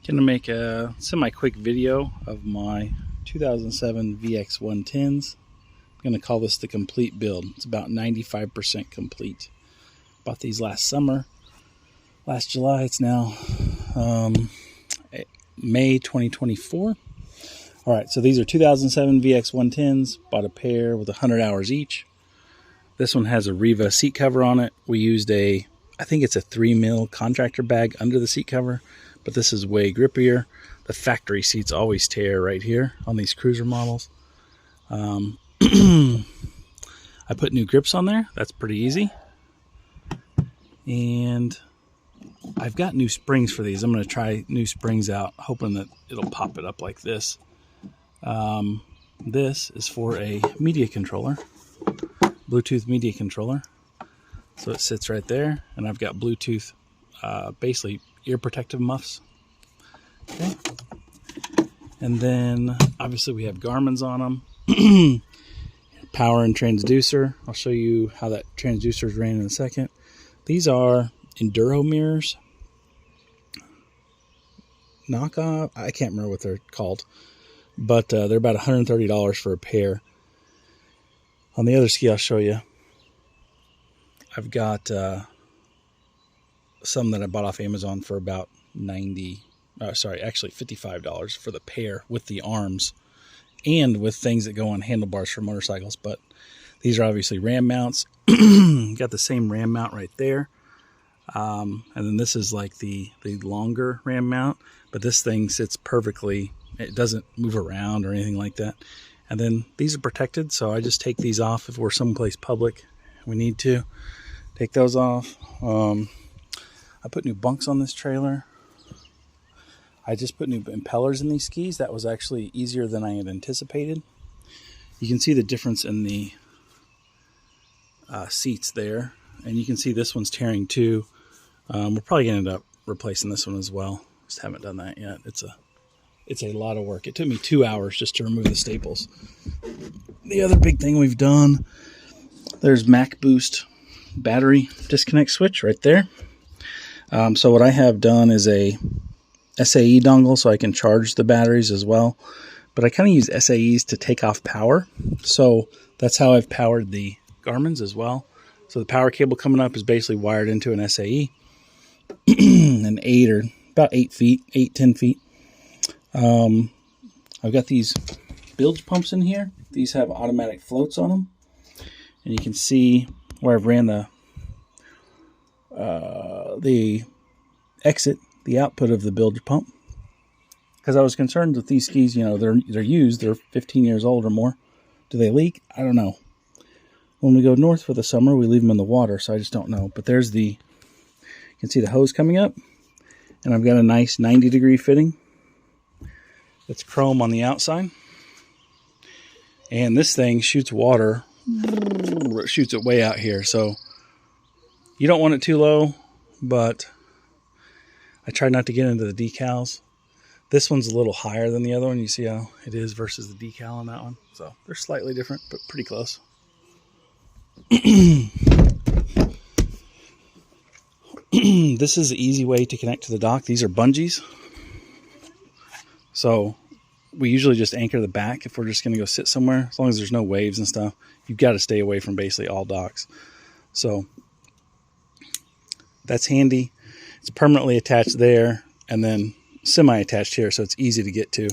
Gonna make a semi-quick video of my 2007 VX110s. I'm gonna call this the complete build. It's about 95% complete. Bought these last summer, last July. It's now May 2024. All right, so these are 2007 VX110s. Bought a pair with 100 hours each. This one has a Riva seat cover on it. We used I think it's a 3mm contractor bag under the seat cover, but this is way grippier. The factory seats always tear right here on these cruiser models. I put new grips on there. That's pretty easy. And I've got new springs for these. I'm going to try new springs out, hoping that it'll pop it up like this. This is for a media controller, Bluetooth media controller. So it sits right there, and I've got Bluetooth, basically ear protective muffs. Okay. And then obviously we have Garmin's on them. Power and transducer. I'll show you how that transducer is ran in a second. These are Enduro mirrors. Knockoff. I can't remember what they're called, but they're about $130 for a pair. On the other ski I'll show you, I've got some that I bought off Amazon for about $55 for the pair with the arms and with things that go on handlebars for motorcycles. But these are obviously ram mounts. Got the same ram mount right there. And then this is like the longer ram mount, but this thing sits perfectly. It doesn't move around or anything like that. And then these are protected, so I just take these off if we're someplace public. We need to take those off. I put new bunks on this trailer. I just put new impellers in these skis. That was actually easier than I had anticipated. You can see the difference in the seats there, and you can see this one's tearing too. We're probably going to end up replacing this one as well. Just haven't done that yet. It's a lot of work. It took me 2 hours just to remove the staples. The other big thing we've done, there's Mac Boost battery disconnect switch right there. So what I have done is a SAE dongle so I can charge the batteries as well. But I kind of use SAEs to take off power. So that's how I've powered the Garmin's as well. So the power cable coming up is basically wired into an SAE. An 8 feet, 10 feet. I've got these bilge pumps in here. These have automatic floats on them. And you can see where I've ran the exit, the output of the bilge pump, because I was concerned with these skis. You know, they're used, they're 15 years old or more. Do they leak? I don't know. When we go north for the summer, we leave them in the water, so I just don't know. But there's you can see the hose coming up, and I've got a nice 90-degree fitting. It's chrome on the outside, and this thing shoots water. It shoots it way out here, so you don't want it too low, but I try not to get into the decals. This one's a little higher than the other one. You see how it is versus the decal on that one. So they're slightly different, but pretty close. This is the easy way to connect to the dock. These are bungees. So we usually just anchor the back if we're just going to go sit somewhere. As long as there's no waves and stuff, you've got to stay away from basically all docks. So that's handy. It's permanently attached there and then semi-attached here, so it's easy to get to.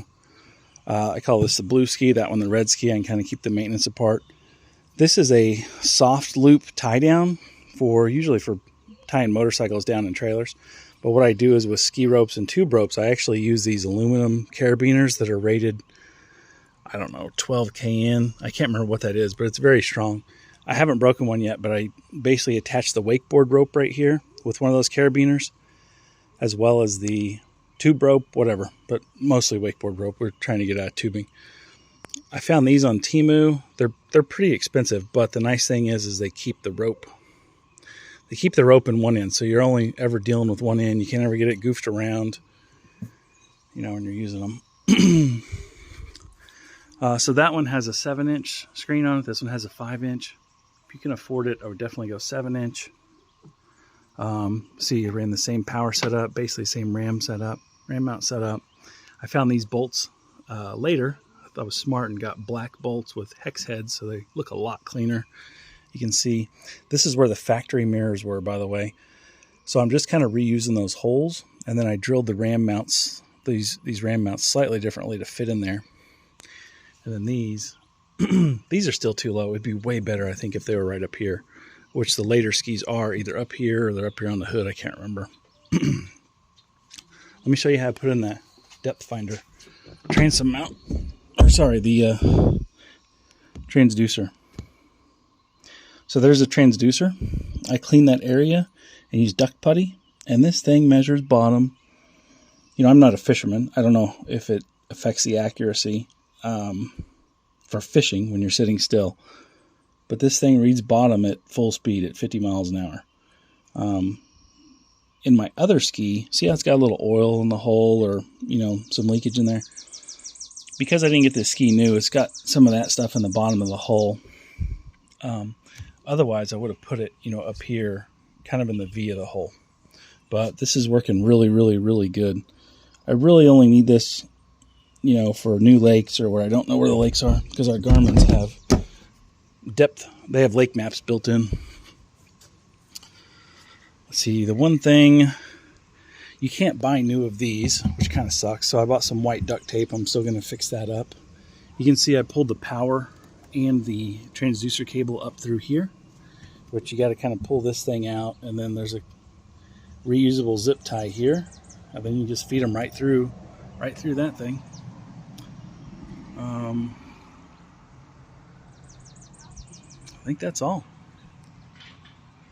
I call this the blue ski, that one the red ski. I can kind of keep the maintenance apart. This is a soft loop tie down usually for tying motorcycles down in trailers. But what I do is with ski ropes and tube ropes, I actually use these aluminum carabiners that are rated, I don't know, 12 KN. I can't remember what that is, but it's very strong. I haven't broken one yet, but I basically attached the wakeboard rope right here with one of those carabiners, as well as the tube rope, whatever, but mostly wakeboard rope. We're trying to get out of tubing. I found these on Temu. They're pretty expensive, but the nice thing is they keep the rope. They keep the rope in one end, so you're only ever dealing with one end. You can't ever get it goofed around, you know, when you're using them. So that one has a 7-inch screen on it. This one has a 5-inch. If you can afford it, I would definitely go 7-inch. See, you ran the same power setup, basically same RAM setup. ram mount set up. I found these bolts later. I thought I was smart and got black bolts with hex heads, so they look a lot cleaner. You can see this is where the factory mirrors were, by the way. So I'm just kind of reusing those holes, and then I drilled the ram mounts, these ram mounts slightly differently to fit in there. And then these, these are still too low. It'd be way better, I think, if they were right up here, which the later skis are either up here or they're up here on the hood. I can't remember. Let me show you how to put in that depth finder transom mount, or sorry, the transducer. So there's a transducer. I clean that area and use duck putty, and this thing measures bottom. You know, I'm not a fisherman. I don't know if it affects the accuracy for fishing when you're sitting still, but this thing reads bottom at full speed at 50 miles an hour. In my other ski, see how it's got a little oil in the hole, or, you know, some leakage in there? Because I didn't get this ski new, it's got some of that stuff in the bottom of the hole. Otherwise, I would have put it, you know, up here, kind of in the V of the hole. But this is working really, really, really good. I really only need this, you know, for new lakes or where I don't know where the lakes are, because our Garmin's have depth. They have lake maps built in. Let's see, the one thing, you can't buy new of these, which kind of sucks. So I bought some white duct tape. I'm still going to fix that up. You can see I pulled the power and the transducer cable up through here, which you got to kind of pull this thing out, and then there's a reusable zip tie here, and then you just feed them right through that thing. I think that's all.